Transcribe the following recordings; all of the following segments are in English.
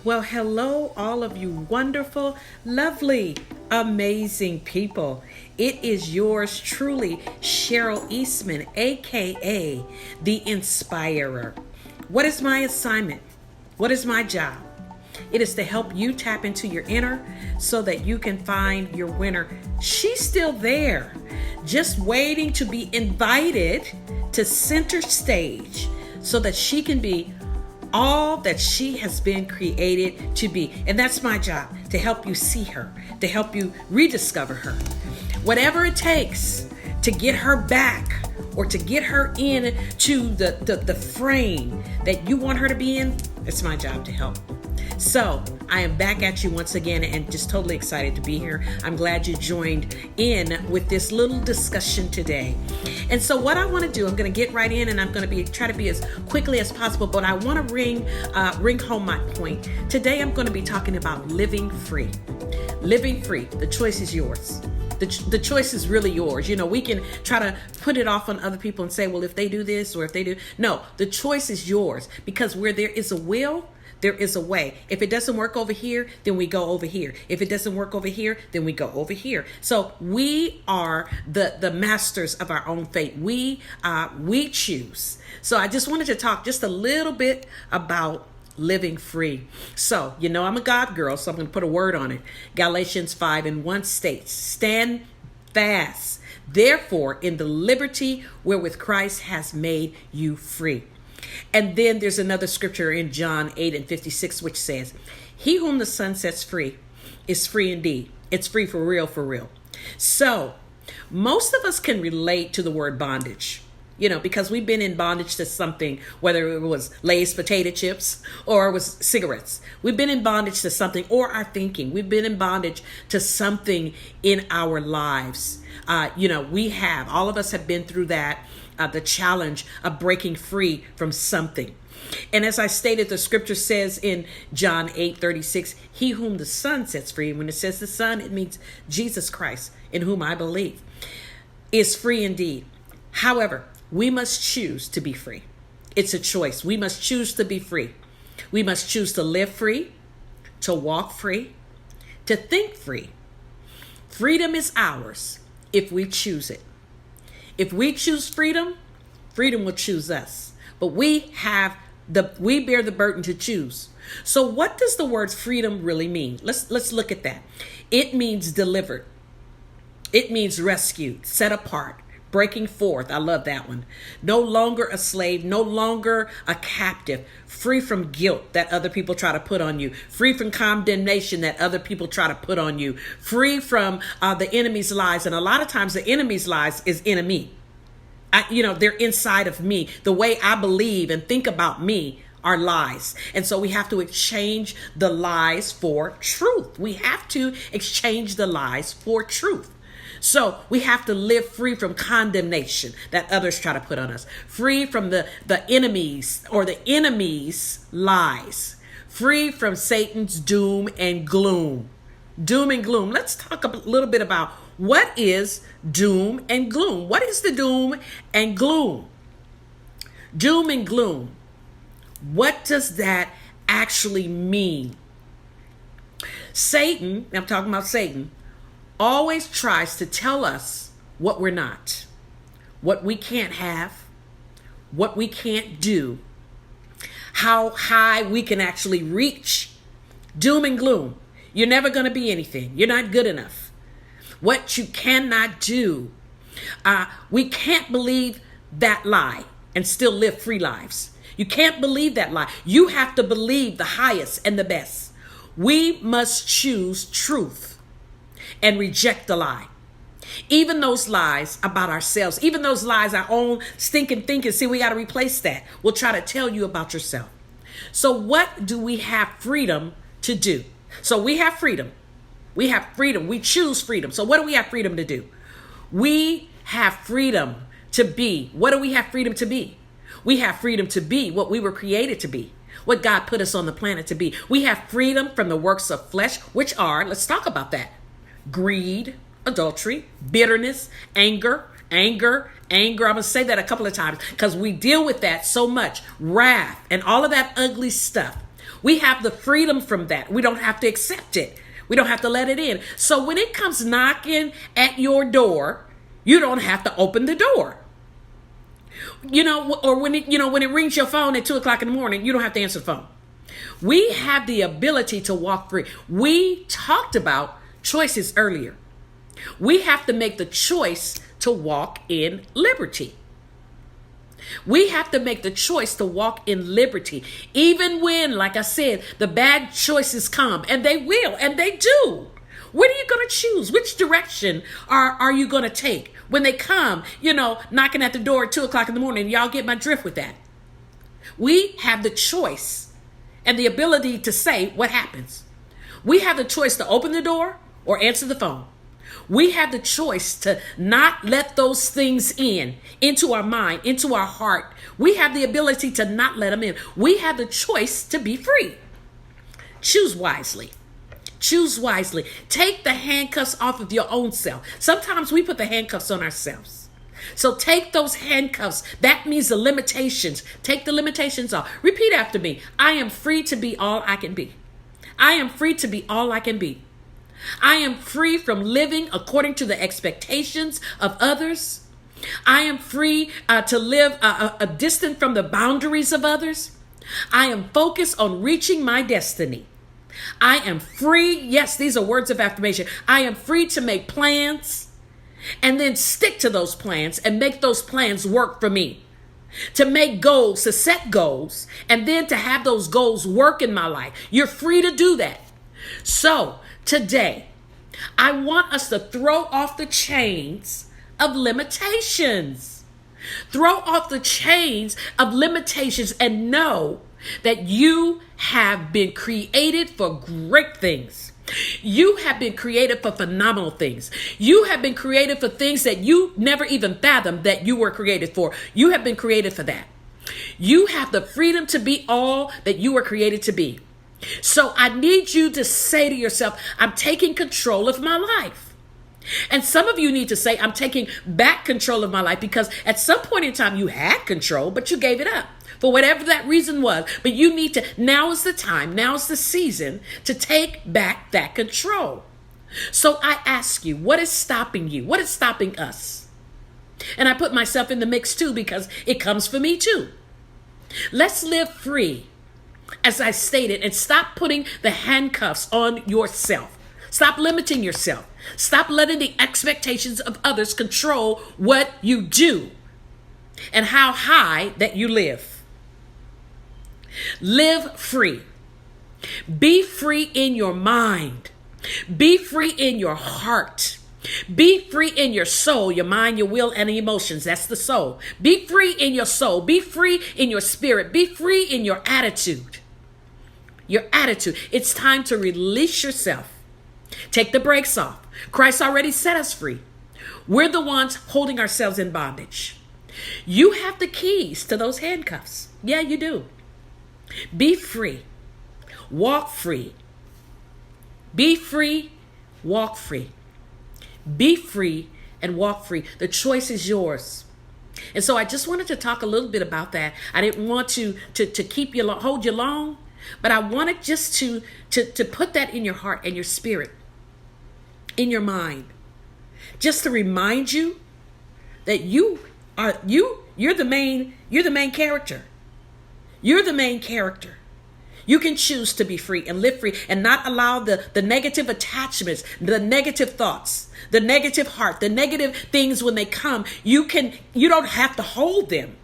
Well, hello, all of you wonderful, lovely, amazing people. It is yours truly, Cheryl Eastman, aka The Inspirer. What is my assignment? What is my job? It is to help you tap into your inner so that you can find your winner. She's still there, just waiting to be invited to center stage so that she can be all that she has been created to be. And that's my job, to help you see her, to help you rediscover her. Whatever it takes to get her back or to get her in to the frame that you want her to be in, it's my job to help. So I am back at you once again and just totally excited to be here. I'm glad you joined in with this little discussion today. And so what I want to do, I'm going to get right in and I'm going to try to be as quickly as possible, but I want to ring home my point. Today I'm going to be talking about living free. Living free. The choice is yours. The choice is really yours. You know, we can try to put it off on other people and say, well, if they do this or if they do. No, the choice is yours, because where there is a will, there is a way. If it doesn't work over here, then we go over here. If it doesn't work over here, then we go over here. So we are the masters of our own fate. We choose. So I just wanted to talk just a little bit about living free. So, you know, I'm a God girl, so I'm going to put a word on it. Galatians 5:1 states, stand fast, therefore, in the liberty wherewith Christ has made you free. And then there's another scripture in John 8:56, which says, he whom the Son sets free is free indeed. It's free for real, for real. So most of us can relate to the word bondage, you know, because we've been in bondage to something, whether it was Lay's potato chips or it was cigarettes. We've been in bondage to something, or our thinking. We've been in bondage to something in our lives. All of us have been through that. The challenge of breaking free from something. And as I stated, the scripture says in John 8:36, he whom the Son sets free, and when it says the Son, it means Jesus Christ, in whom I believe, is free indeed. However, we must choose to be free. It's a choice. We must choose to be free. We must choose to live free, to walk free, to think free. Freedom is ours if we choose it. If we choose freedom, freedom will choose us. But we bear the burden to choose. So what does the word freedom really mean? Let's look at that. It means delivered. It means rescued, set apart, breaking forth. I love that one. No longer a slave, no longer a captive, free from guilt that other people try to put on you, free from condemnation that other people try to put on you, free from the enemy's lies. And a lot of times the enemy's lies is in me. They're inside of me. The way I believe and think about me are lies. And so we have to exchange the lies for truth. We have to exchange the lies for truth. So we have to live free from condemnation that others try to put on us, free from the enemies or the enemy's lies, free from Satan's doom and gloom. Doom and gloom. Let's talk a little bit about what is doom and gloom. What is the doom and gloom? Doom and gloom. What does that actually mean? Satan, I'm talking about Satan, always tries to tell us what we're not, what we can't have, what we can't do, how high we can actually reach. Doom and gloom. You're never going to be anything. You're not good enough. What you cannot do. We can't believe that lie and still live free lives. You can't believe that lie. You have to believe the highest and the best. We must choose truth and reject the lie. Even those lies about ourselves, even those lies, our own stinking thinking. See, we got to replace that. We'll try to tell you about yourself. So what do we have freedom to do? So we have freedom. We have freedom. We choose freedom. So what do we have freedom to do? We have freedom to be. What do we have freedom to be? We have freedom to be what we were created to be, what God put us on the planet to be. We have freedom from the works of flesh, which are, let's talk about that, greed, adultery, bitterness, anger. I'm going to say that a couple of times because we deal with that so much. Wrath and all of that ugly stuff. We have the freedom from that. We don't have to accept it. We don't have to let it in. So when it comes knocking at your door, you don't have to open the door. Or when it rings your phone at 2:00 in the morning, you don't have to answer the phone. We have the ability to walk free. We talked about choices earlier. We have to make the choice to walk in liberty. We have to make the choice to walk in liberty, even when, like I said, the bad choices come, and they will, and they do. What are you going to choose? Which direction are you going to take when they come, knocking at the door at 2:00 in the morning? Y'all get my drift with that. We have the choice and the ability to say what happens. We have the choice to open the door or answer the phone. We have the choice to not let those things into our mind, into our heart. We have the ability to not let them in. We have the choice to be free. Choose wisely. Choose wisely. Take the handcuffs off of your own self. Sometimes we put the handcuffs on ourselves. So take those handcuffs. That means the limitations. Take the limitations off. Repeat after me. I am free to be all I can be. I am free to be all I can be. I am free from living according to the expectations of others. I am free to live distant from the boundaries of others. I am focused on reaching my destiny. I am free. Yes, these are words of affirmation. I am free to make plans and then stick to those plans and make those plans work for me. To make goals, to set goals, and then to have those goals work in my life. You're free to do that. So today, I want us to throw off the chains of limitations. Throw off the chains of limitations and know that you have been created for great things. You have been created for phenomenal things. You have been created for things that you never even fathomed that you were created for. You have been created for that. You have the freedom to be all that you were created to be. So I need you to say to yourself, I'm taking control of my life. And some of you need to say, I'm taking back control of my life, because at some point in time you had control, but you gave it up for whatever that reason was. But you need to, now is the time, now is the season to take back that control. So I ask you, what is stopping you? What is stopping us? And I put myself in the mix too, because it comes for me too. Let's live free, as I stated, and stop putting the handcuffs on yourself. Stop limiting yourself. Stop letting the expectations of others control what you do and how high that you live. Live free. Be free in your mind. Be free in your heart. Be free in your soul, your mind, your will, and emotions. That's the soul. Be free in your soul. Be free in your spirit. Be free in your attitude. Your attitude. It's time to release yourself. Take the brakes off. Christ already set us free. We're the ones holding ourselves in bondage. You have the keys to those handcuffs. Yeah, you do. Be free. Walk free. Be free. Walk free. Be free and walk free. The choice is yours. And so I just wanted to talk a little bit about that. I didn't want to keep you, hold you long, but I wanted just to put that in your heart and your spirit, in your mind, just to remind you that you're the main character. You're the main character. You can choose to be free and live free and not allow the negative attachments, the negative thoughts, the negative heart, the negative things when they come. You don't have to hold them,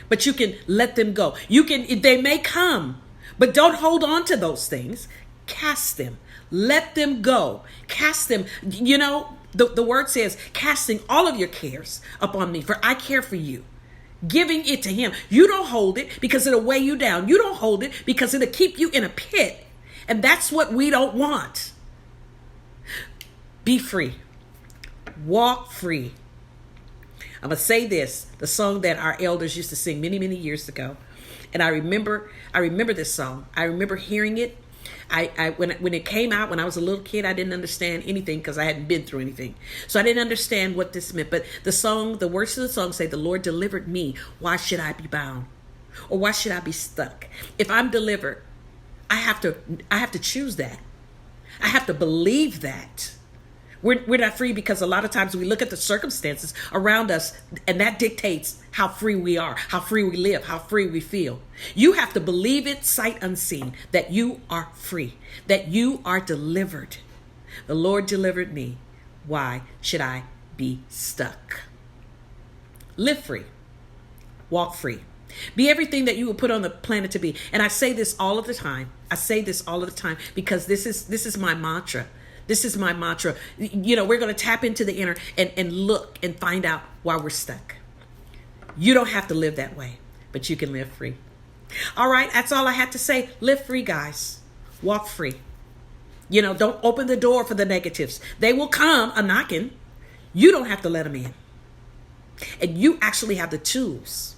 but you can let them go. They may come, but don't hold on to those things. Cast them. Let them go. Cast them. The word says, casting all of your cares upon me, for I care for you. Giving it to him. You don't hold it because it'll weigh you down. You don't hold it because it'll keep you in a pit. And that's what we don't want. Be free. Walk free. I'm going to say this, the song that our elders used to sing many, many years ago. And I remember this song. I remember hearing it. When it came out, when I was a little kid, I didn't understand anything because I hadn't been through anything. So I didn't understand what this meant. But the words of the song say, the Lord delivered me. Why should I be bound? Or why should I be stuck? If I'm delivered, I have to choose that. I have to believe that. We're not free because a lot of times we look at the circumstances around us and that dictates how free we are, how free we live, how free we feel. You have to believe it sight unseen that you are free, that you are delivered. The Lord delivered me. Why should I be stuck? Live free. Walk free. Be everything that you were put on the planet to be. And I say this all of the time. I say this all of the time because this is my mantra. This is my mantra. You know, we're going to tap into the inner and look and find out why we're stuck. You don't have to live that way, but you can live free. All right, that's all I had to say. Live free, guys. Walk free. You know, don't open the door for the negatives. They will come a knocking. You don't have to let them in. And you actually have the tools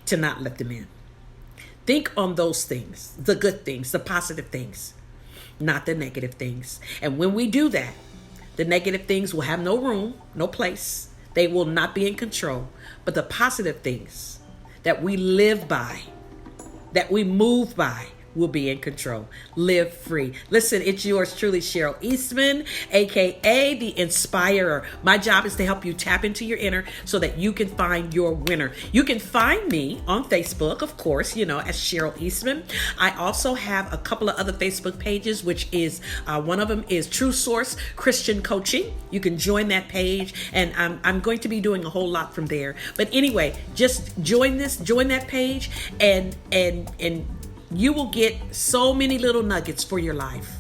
to not let them in. Think on those things, the good things, the positive things, not the negative things. And when we do that, the negative things will have no room, no place. They will not be in control. But the positive things that we live by, that we move by, will be in control. Live free. Listen, it's yours truly, Cheryl Eastman, aka the Inspirer. My job is to help you tap into your inner so that you can find your winner. You can find me on Facebook, of course, you know, as Cheryl Eastman. I also have a couple of other Facebook pages, which is one of them is True Source Christian Coaching. You can join that page, and I'm going to be doing a whole lot from there. But anyway, just join that page, and you will get so many little nuggets for your life.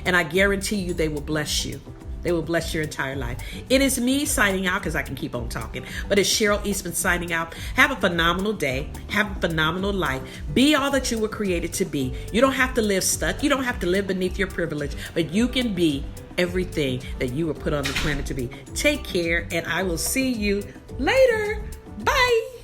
And I guarantee you they will bless you. They will bless your entire life. It is me signing out because I can keep on talking. But it's Cheryl Eastman signing out. Have a phenomenal day. Have a phenomenal life. Be all that you were created to be. You don't have to live stuck. You don't have to live beneath your privilege. But you can be everything that you were put on the planet to be. Take care, and I will see you later. Bye.